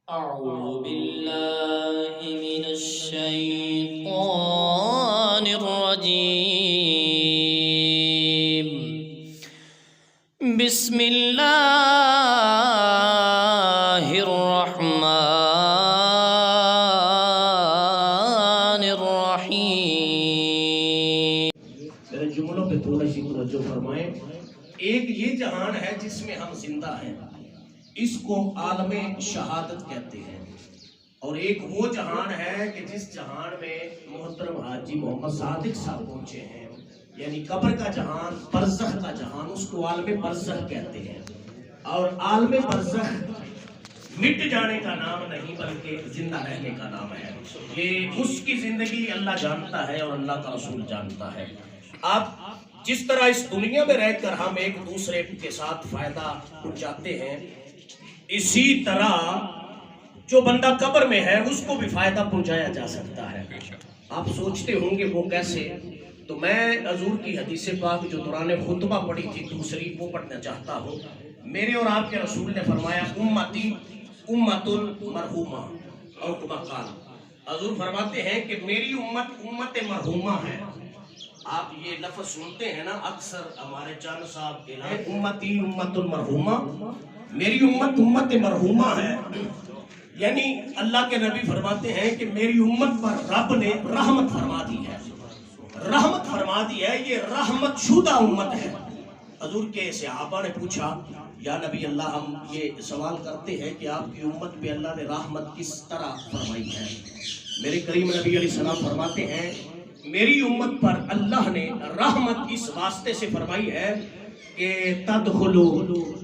أعوذ بالله من الشيطان الرجيم. بسم الله الرحمن الرحيم. میرے جملوں پہ تھوڑا سی توجہ فرمائیں. ایک یہ جہان ہے جس میں ہم زندہ ہیں، اس کو عالم شہادت کہتے ہیں، اور ایک وہ جہان ہے کہ جس جہان میں محترم حاجی محمد صادق صاحب پہنچے ہیں، یعنی قبر کا جہان، برزخ کا جہان، اس کو عالم برزخ کہتے ہیں. اور عالم برزخ مٹ جانے کا نام نہیں بلکہ زندہ رہنے کا نام ہے. یہ اس کی زندگی اللہ جانتا ہے اور اللہ کا رسول جانتا ہے. آپ جس طرح اس دنیا میں رہ کر ہم ایک دوسرے کے ساتھ فائدہ پہنچاتے ہیں، اسی طرح جو بندہ قبر میں ہے اس کو بھی فائدہ پہنچایا جا سکتا ہے. آپ سوچتے ہوں گے وہ کیسے؟ تو میں حضور کی حدیث پاک جو دوران خطبہ پڑھی تھی دوسری، وہ پڑھنا چاہتا ہوں. میرے اور آپ کے رسول نے فرمایا امتی امت مرحومہ او کما قال. حضور فرماتے ہیں کہ میری امت امت مرحومہ ہے. آپ یہ لفظ سنتے ہیں نا اکثر، ہمارے چاند صاحب کے لئے امتی امت مرحومہ، میری امت امت مرحومہ ہے. یعنی اللہ کے نبی فرماتے ہیں کہ میری امت پر رب نے رحمت فرما دی ہے، رحمت فرما دی ہے، یہ رحمت شدہ امت ہے. حضور کے صحابہ نے پوچھا یا نبی اللہ، ہم یہ سوال کرتے ہیں کہ آپ کی امت پہ اللہ نے رحمت کس طرح فرمائی ہے؟ میرے کریم نبی علیہ السلام فرماتے ہیں میری امت پر اللہ نے رحمت اس واسطے سے فرمائی ہے کہ تدخلوا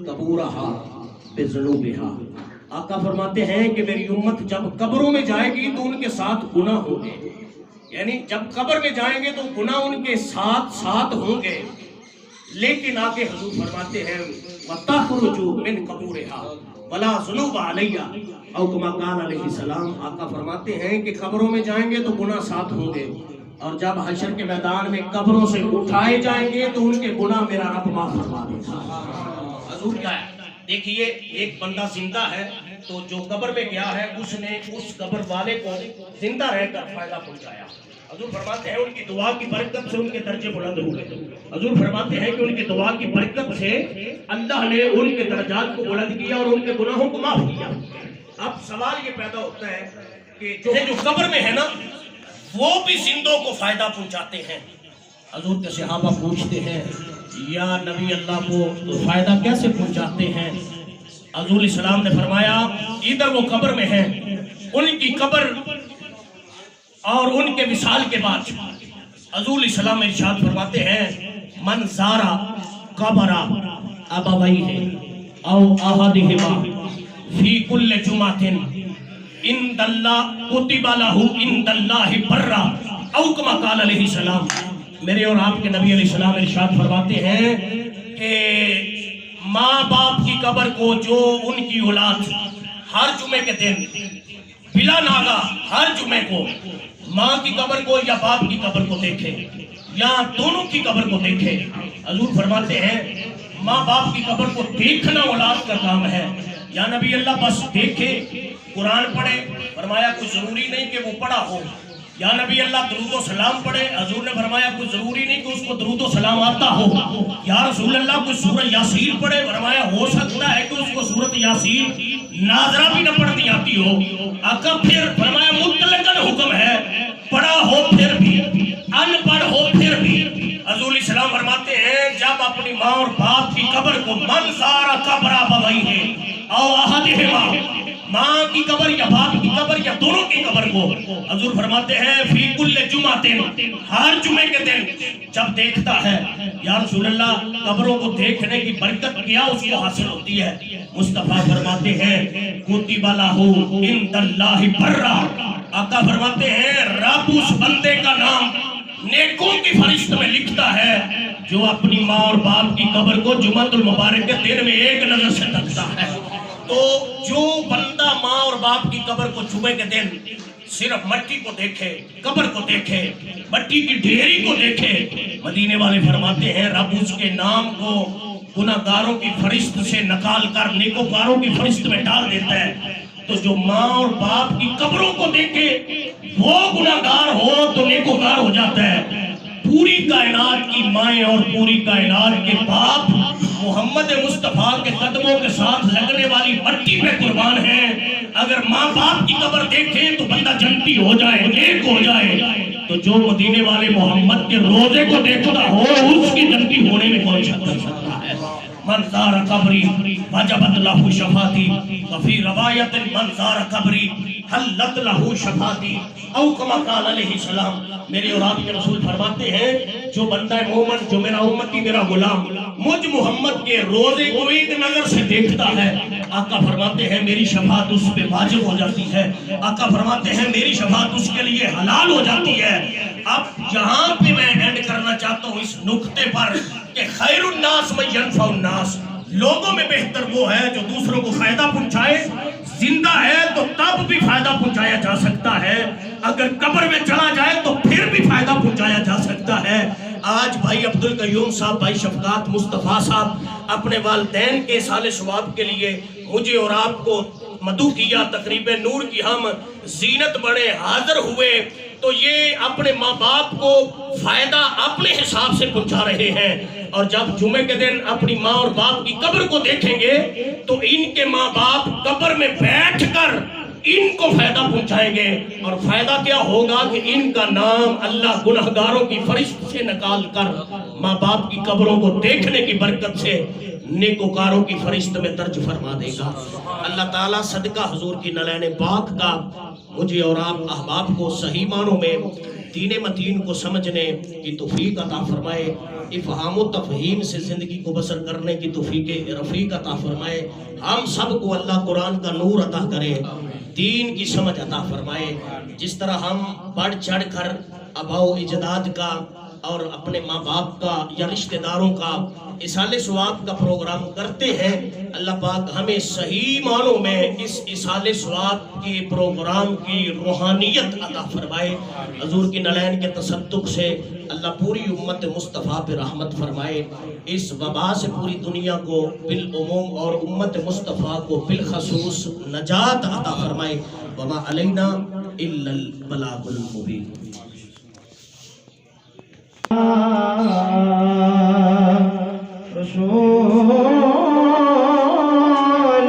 قبورہا بذنوبہا. آقا فرماتے ہیں کہ میری امت جب قبروں میں جائے گی تو ان کے ساتھ گناہ ہوں گے. یعنی جب قبر میں جائیں گے تو گناہ ان کے ساتھ ساتھ ہوں گے. لیکن آگے حضور فرماتے ہیں وَتَخْرُجُوا مِنْ قَبُورِهَا وَلَا ذُنُوبَ عَلَيَّ او کما قال علیہ السلام. آقا فرماتے ہیں کہ قبروں میں جائیں گے تو گناہ ساتھ ہوں گے، اور جب حشر کے میدان میں قبروں سے اٹھائے جائیں گے تو ان کے گناہ میرا رب معاف فرما دے گا. حضور کیا ہے؟ دیکھیے، ایک بندہ زندہ ہے تو جو قبر میں گیا ہے اس نے اس قبر والے کو زندہ رہ کر فائدہ پہنچایا. حضور فرماتے ہیں ان کی دعا کی برکت سے ان کے درجے بلند ہوئے. حضور فرماتے ہیں کہ ان کی دعا کی برکت سے اللہ نے ان کے درجات کو بلند کیا اور ان کے گناہوں کو معاف کیا. اب سوال یہ پیدا ہوتا ہے کہ جو قبر میں ہے نا وہ بھی زندوں کو فائدہ پہنچاتے ہیں. حضور کے صحابہ پوچھتے ہیں یا نبی اللہ کو فائدہ کیسے پہنچاتے ہیں؟ حضور اسلام نے فرمایا ادھر وہ قبر میں ہیں، ان کی قبر اور ان کے وصال کے بعد حضور اسلام ارشاد فرماتے ہیں من زارا قبر ابویہ او احدہما فی کل جمعۃ عند اللہ کتب لہ عند اللہ برا او کما قال علیہ السلام. میرے اور آپ کے نبی علیہ السلام ارشاد فرماتے ہیں کہ ماں باپ کی قبر کو جو ان کی اولاد ہر جمعے کے دن بلا ناغا ہر جمعے کو ماں کی قبر کو یا باپ کی قبر کو دیکھے یا دونوں کی قبر کو دیکھے. حضور فرماتے ہیں ماں باپ کی قبر کو دیکھنا اولاد کا کام ہے. یا نبی اللہ بس دیکھے، قرآن پڑھے؟ فرمایا کوئی ضروری نہیں کہ وہ پڑھا ہو. یا نبی اللہ درود و سلام پڑھے؟ حضور نے فرمایا کوئی ضروری نہیں کہ اس کو درود و سلام آتا ہو. یا رسول اللہ کوئی سورہ یاسین پڑھے؟ فرمایا ہو سکتا ہے کہ اس کو سورۃ یاسین ناظرہ بھی نہ پڑھنی آتی ہو. آقا پھر فرمایا مطلقاً حکم ہے، پڑھا ہو پھر بھی، ان پڑھ ہو پھر بھی. حضور اسلام فرماتے ہیں جب اپنی ماں اور باپ کی قبر کو من زارا قبر ابویہ او احدہما، ماں کی قبر یا باپ کی قبر یا دونوں کی قبر کو، حضور فرماتے ہیں فی کل جمعۃ، ہر جمعے کے دن جب دیکھتا ہے. یا رسول اللہ قبروں کو دیکھنے کی برکت کیا اس کو حاصل ہوتی ہے؟ مصطفیٰ فرماتے ہیں کتب لہ عند اللہ برا. آقا فرماتے ہیں رب اس بندے کا نام نیکوں کی فہرست میں لکھتا ہے جو اپنی ماں اور باپ کی قبر کو جمعۃ المبارک کے دن میں ایک نظر سے تکتا ہے. تو جو بندہ ماں اور باپ کی قبر کو جمعے کے دن صرف مٹی کو دیکھے، قبر کو دیکھے، مٹی کی ڈھیری کو دیکھے، مدینے والے فرماتے ہیں رب اس کے نام کو گناہگاروں کی فہرست سے نکال کر نیکوکاروں کی فہرست میں ڈال دیتا ہے. تو جو ماں اور باپ کی قبروں کو دیکھے وہ گناہگار ہو تو نیکوکار ہو جاتا ہے۔ پوری کائنات کی مائیں اور پوری کائنات کے باپ محمد مصطفیٰ کے قدموں کے ساتھ لگنے والی مٹی پہ قربان ہیں۔ اگر ماں باپ کی قبر دیکھیں تو بندہ جنتی ہو جائے، نیک ہو جائے، تو جو مدینے والے محمد کے روزے کو دیکھتا ہو اس کی جنتی ہونے میں کون شک کر سکتا ہے؟ من زار قبری وجبت لہ شفاعتی، وفی روایت من زار قبری حلت لہ شفاعتی، او کما قال علیہ السلام۔ میرے اور آپ کے رسول فرماتے ہیں جو بندہ مومن، جو میرا امتی، میرا غلام مجھ محمد کے روزے کو ایک نظر سے دیکھتا ہے، آقا فرماتے ہیں میری شفاعت اس پہ واجب ہو جاتی ہے، آقا فرماتے ہیں میری شفاعت اس کے لیے حلال ہو جاتی ہے۔ اب یہاں پہ میں اینڈ کرنا چاہتا ہوں اس نقطے پر کہ خیر الناس من ینفع الناس، لوگوں میں بہتر وہ ہے جو دوسروں کو فائدہ پہنچائے۔ زندہ ہے تو تب بھی فائدہ پہنچایا جا سکتا ہے، اگر قبر میں چلا جائے تو پھر بھی فائدہ پہنچایا جا سکتا ہے۔ آج بھائی عبدالقیوم صاحب، بھائی شفقات مصطفیٰ صاحب اپنے والدین کے سال ثواب کے لیے مجھے اور آپ کو مدعو کیا، تقریب نور کی ہم زینت بڑے حاضر ہوئے، تو یہ اپنے ماں باپ کو فائدہ اپنے حساب سے پہنچا رہے ہیں، اور جب جمعے کے دن اپنی ماں اور باپ کی قبر کو دیکھیں گے تو ان کے ماں باپ قبر میں بیٹھ کر ان کو فائدہ پہنچائیں گے، اور فائدہ کیا ہوگا کہ ان کا نام اللہ گناہگاروں کی فہرست سے نکال کر ماں باپ کی قبروں کو دیکھنے کی برکت سے نیکوکاروں کی فہرست میں درج فرما دے گا۔ اللہ تعالیٰ صدقہ حضور کی نلین پاک کا مجھے اور آپ احباب کو صحیح معنوں میں دین متین کو سمجھنے کی توفیق عطا فرمائے، افہام و تفہیم سے زندگی کو بسر کرنے کی توفیق رفیق عطا فرمائے، ہم سب کو اللہ قرآن کا نور عطا کرے، دین کی سمجھ عطا فرمائے۔ جس طرح ہم بڑھ چڑھ کر آباء و اجداد کا اور اپنے ماں باپ کا یا رشتہ داروں کا اصال ثواب کا پروگرام کرتے ہیں، اللہ پاک ہمیں صحیح معنوں میں اس اصال ثواب کے پروگرام کی روحانیت عطا فرمائے، حضور کی نلین کے تصدق سے اللہ پوری امت مصطفیٰ پہ رحمت فرمائے، اس وبا سے پوری دنیا کو بالعموم اور امت مصطفیٰ کو بالخصوص نجات عطا فرمائے۔ وما علینا الا البلاغ المبین۔ رسول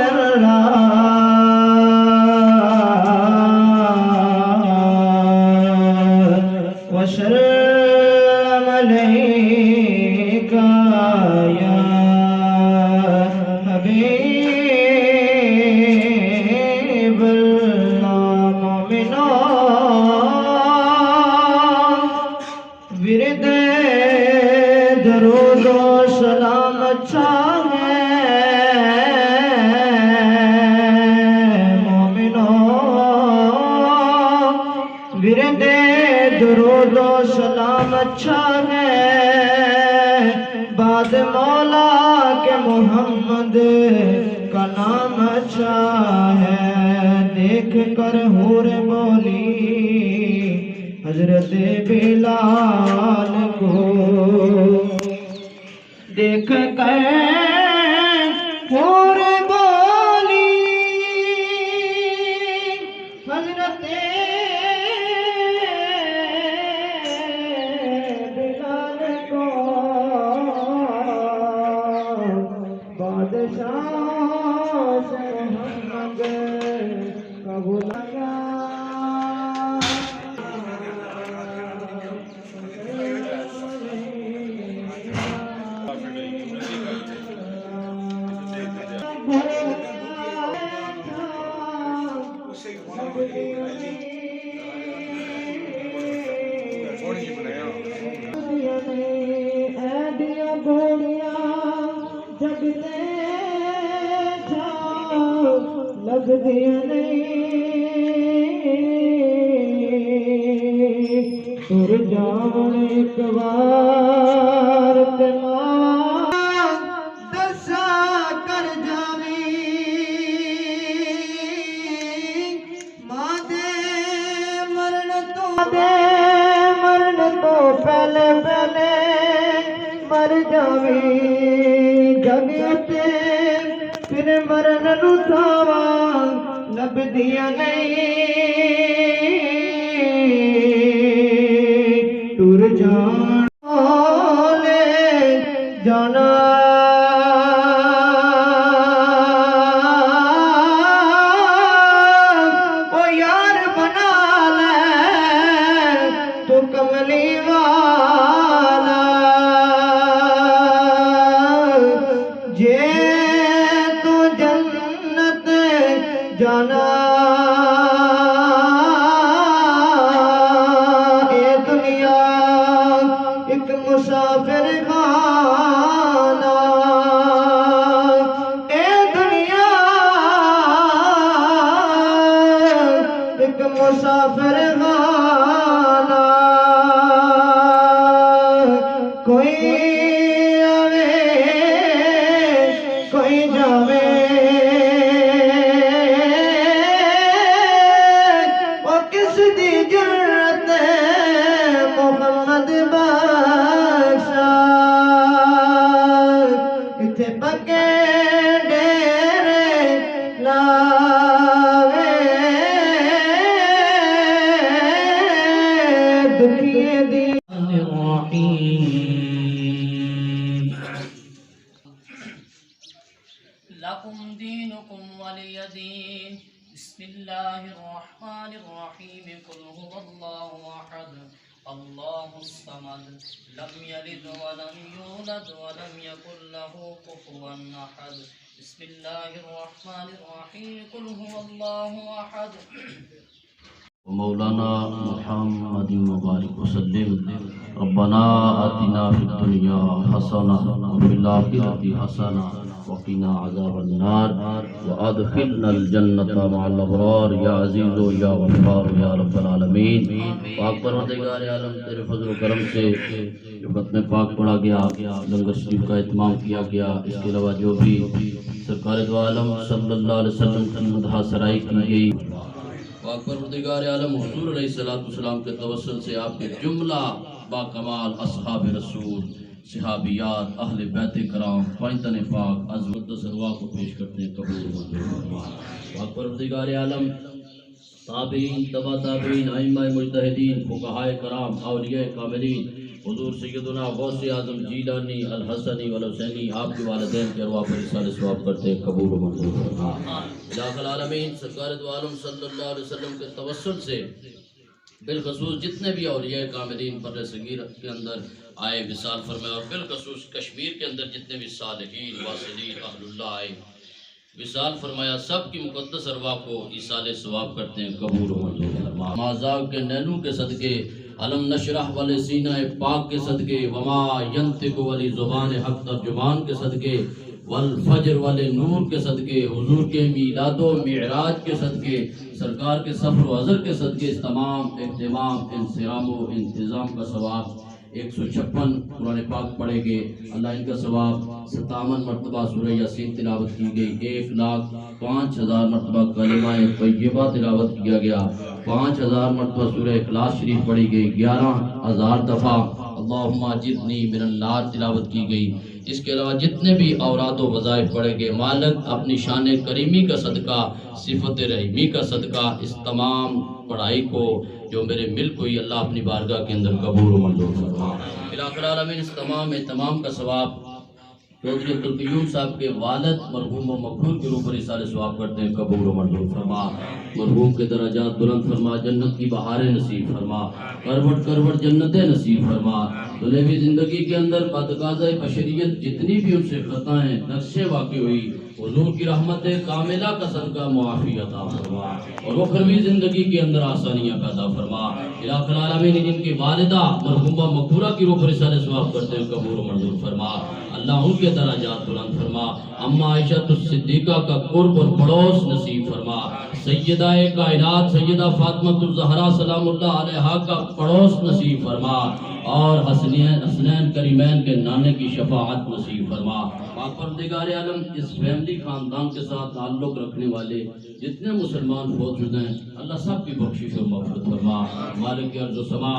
اللہ وسلم علیک یا حبیب اللہ۔ مومنان ورد درود و سلام اچھا ہے، مومنوں ورد درود و سلام اچھا ہے، بعد مولا کے محمد کا نام اچھا ہے، دیکھ کر حور بولی حضرت بلال کو، دیکھ کر حور بولی حضرت بلال کو، بادشاہ سے محمد کا بلایا، تر جاون ایک بار تے ماں دسا کر جاوی، ماں دے مرن تو پہلے پہلے مر جاوی، جگ تے پھر مرن نو تھاواں لب دیا نہیں ٹر جان جانا او یار بنا لے تو کملی والا جے تو جنت جانا اے دنیا ایک مسافر خانہ اے دنیا ایک مسافر خانہ کوئی آوے کوئی جاوے وہ کس دی جرت محمد بخشا اتھے پکے ڈیرے لاوے دکھیے دی لكم دينكم ولي دين. بسم الله الرحمن الرحيم. قل هو الله أحد الله الصمد لم يلد ولم يولد ولم يكن له كفوا أحد. بسم الله الرحمن الرحيم. قل هو الله أحد. مولانا محمد مبارک وسلم. ربنا آتنا فی الدنیا حسنہ وفی الآخرۃ حسنہ وقنا عذاب النار وادخلنا الجنۃ مع الابرار یا عزیز یا غفار یا رب العالمین. پاک پروردگار عالم تیرے فضل و کرم سے جو ختم پاک پڑھا گیا، لنگر شریف کا اہتمام کیا گیا، اس کے علاوہ جو بھی سرکار دو عالم صلی اللہ علیہ وسلم کی مدح سرائی کی گئی، پاک پروردگار عالم حضور علیہ السلام کے توسل سے آپ کے جملہ با کمال اصحاب رسول، صحابیات، اہل بیت کرام، پائنتن پاک از مقدس ارواح کو پیش کرتے ہیں، قبول منظور فرما. پاک پروردگار عالم تابعین، تبع تابعین، ائمہ مجتہدین، فقہائے کرام، اولیاء کاملین، حضور سیدنا غوث اعظم جیلانی الحسنی والحسینی، آپ کے والدین کے ارواح پر اصال ثواب کرتے ہیں، قبول و منظور فرما. الہ العالمین سرکار دو عالم صلی اللہ علیہ وسلم کے توسل سے بالخصوص جتنے بھی اولیاء کاملین پر صغیر کے اندر آئے وصال فرمائے، اور بالخصوص کشمیر کے اندر جتنے بھی صالحین واصلین اہل اللہ آئے وصال فرمایا، سب کی مقدس ارواح کو ایصال ثواب کرتے ہیں، قبول و منظور فرما. مازاغ کے نینو کے صدقے، علم نشرح والے سینہ پاک کے صدقے، وما ینطق والی زبان حق ترجمان کے صدقے، والفجر والے نور کے صدقے، حضور کے میلاد و معراج کے صدقے، سرکار کے سفر و حضر کے صدقے، اس تمام اہتمام، انصرام و انتظام کا ثواب 156 قرآن پاک پڑھے گے، اللہ ان کا ثواب 57 مرتبہ سورہ یاسین تلاوت کی گئی، 1,05,000 مرتبہ کلمہ طیبہ تلاوت کیا گیا، 5,000 مرتبہ سورہ اخلاص شریف پڑھی گئی، 11,000 دفعہ اللہم اجرنی من النار تلاوت کی گئی. اس کے علاوہ جتنے بھی اوراد و وظائف پڑھے گے، مالک اپنی شان کریمی کا صدقہ، صفت رحیمی کا صدقہ، اس تمام پڑھائی کو جو میرے ملک ہوئی اللہ اپنی بارگاہ کے اندر قبول و منظور فرما. الہ العالمین اس تمام اہتمام کا ثواب چودھری عبدالقیوم صاحب کے والد مرحوم و مقبول کے اوپر اصال ثواب کرتے ہیں، قبول و منظور فرما. مرحوم کے درجات بلند فرما، جنت کی بہاریں نصیب فرما، کروٹ کروٹ جنتیں نصیب فرما. دنیوی زندگی کے اندر بتقاضۂ بشریت جتنی بھی ان سے خطائیں نقشیں واقع ہوئی، حضور کی رحمت کاملہ کا صدقہ معافی عطا فرما، اور اخروی زندگی کے اندر آسانیاں پیدا فرما. الہ العالمین جن کی والدہ مرحومہ مقبولہ کی روح پر اصال ثواب کرتے ہیں، قبول و منظور فرما. اللہ ان کے درجات بلند فرما. اما عائشہ الصدیقہ کا قرب اور پڑوس نصیب فرما. سیدہ کائنات سیدہ فاطمہ الزہرا سلام اللہ علیہا کا پڑوس نصیب فرما، اور حسنین کریمین کے نانے کی شفاعت نصیب فرما. پاک پروردگار عالم اس فیملی خاندان کے ساتھ تعلق رکھنے والے جتنے مسلمان فوت شدہ ہیں، اللہ سب کی بخشش و مغفرت فرما. مالک ارض و سما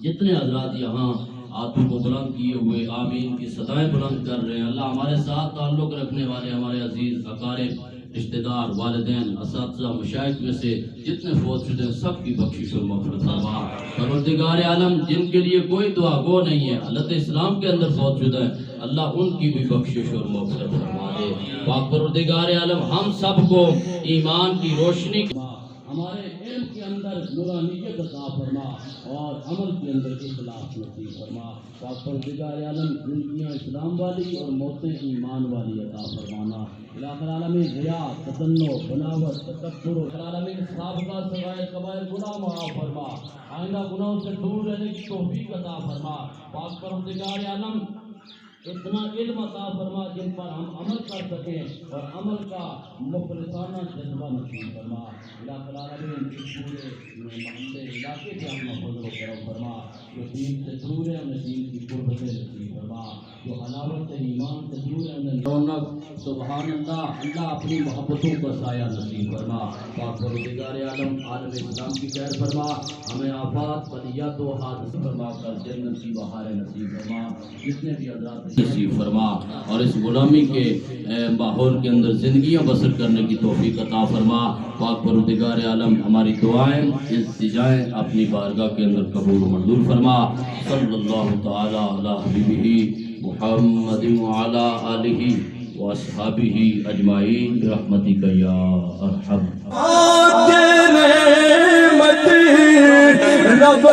جتنے حضرات یہاں ہاتھوں کو بلند کیے ہوئے آمین کی صدائیں بلند کر رہے ہیں، اللہ ہمارے ساتھ تعلق رکھنے والے ہمارے عزیز اقارب رشتہ دار، والدین، اساتذہ، مشائخ میں سے جتنے فوت شدے ہیں سب کی بخشش اور مغفرت فرما۔ پروردگار عالم جن کے لیے کوئی دعا گو نہیں ہے، حالت اسلام کے اندر فوت شدہ ہے، اللہ ان کی بھی بخشش اور مغفرت فرما دے۔ پاک پروردگار عالم ہم سب کو ایمان کی روشنی، ہمارے علم کے اندر نورانیت عطا فرما اور عمل کے اندر اخلاص نصیب فرما۔ پاک پروردگار عالم زندگیاں اسلام والی اور موتیں ایمان والی عطا فرمانا۔ الہ العالمین ریا، تدنو، بناوٹ، تکبر، العالمین سابقہ صغائر کبائر گناہ معاف فرما، آئندہ گناہوں سے دور رہنے کی توفیق عطا فرما۔ پاک پروردگار عالم اتنا علم عطا فرما جن پر ہم عمل کر سکیں اور عمل کا مخلصانہ جذبہ نصیب فرما۔ الہ العالمین اس پورے محلے علاقے پہ اپنا فضل و کرم فرما، جو دین سے دور ہے انہیں دین کی قربتیں نصیب فرما، جو حلاوت ایمان سے دور ہے انہیں رونق، سبحان اللہ، اللہ اپنی محبتوں کا سایہ نصیب فرما۔ پاک پروردگار عالم عالم اسلام کی خیر فرما، ہمیں آفات، بلیات و حادث فرما کر جنت کی بہار نصیب فرما، جتنے بھی حضرات نصیب فرما، اور اس غلامی کے ماحول کے اندر زندگیاں بسر کرنے کی توفیق عطا فرما۔ پاک پروردگار عالم ہماری دعائیں، التجائیں اپنی بارگاہ کے اندر قبول و منظور فرما۔ صلی اللہ تعالی علی حبیبہ محمد وعلی آلہ واصحابہ اجمعین برحمتک یا ارحم۔ رب